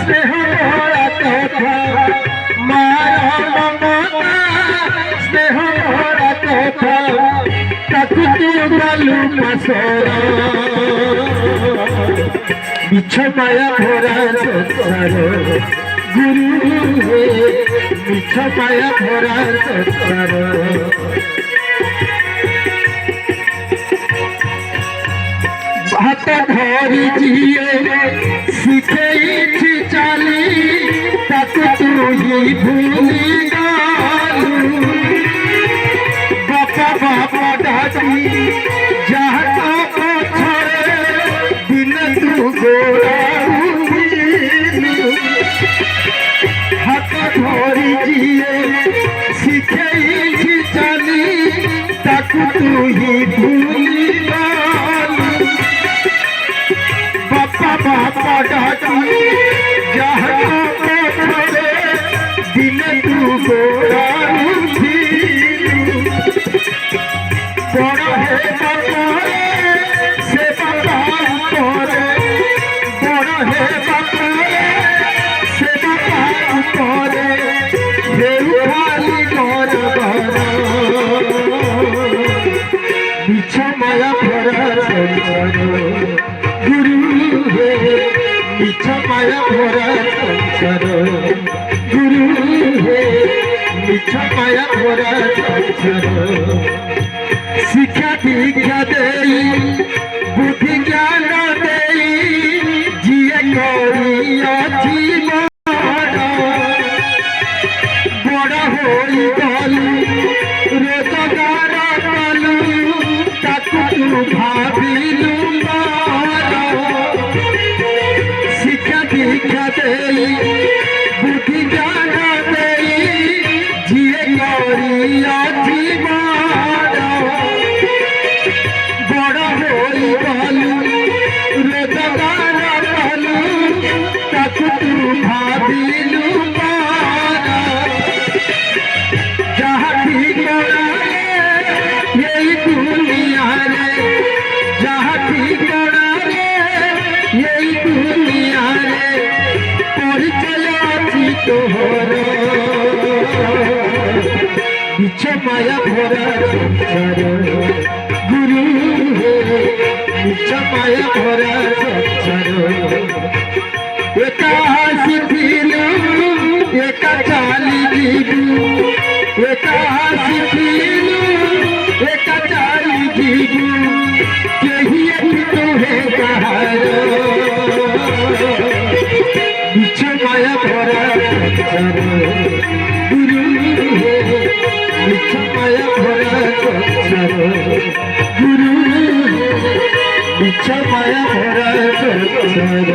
স্নেহ ভরা কথা মায়া মমতা স্নেহ ভরা কথা তাকু তু গলু পাশরা মিছ মায়া ভরা সংসার গুরু হে মিছ মায়া ভরা সংসার হাত ধরি জিয়ে শিখেইছি চালি তাকে তুই ভুলি গলু বাপা বাপা ডাকি যাহা পছরে দিন তু গোড়া হাত ধরি জিয়ে শিখেইছি চালি তাকে তুই ভুলি बापा डाकी जहाँ पथरे दिन तू गोरा बड़ा है बापारे से बापा करे बड़ा है बापारे से बापा करे खाली घर मिछ माया भरा संसार गुरु हे मिछ माया भरा संसार गुरु हे मिछ माया भरा संसार शिक्षा दीक्षा देई बुद्धि ज्ञान देई जिए करिया जीवन बड़ा होई गलु रोजगार कलु ताकु तू भाविलु शिक्षा दीक्षा देई बुद्धि ज्ञान देई जिए करिया जीवन बड़ होई गलु रोजगार कलु ताकु तू भाविलु जहाँ ठिकाना यही दुनिया रे जहाँ ठिकाना यही दुनिया रे परिचय अच्छी तोहर मिछ माया भरा संसार गुरु हे मिछ माया भरा संसार एका शिथिलु एका चाली जीवु एका शिथिलु एका चाली जीवु केही तोहे कहार मिछ माया भरा संसार गुरु हे मिछ माया भरा संसार गुरु हे मिछ माया भरा संसार।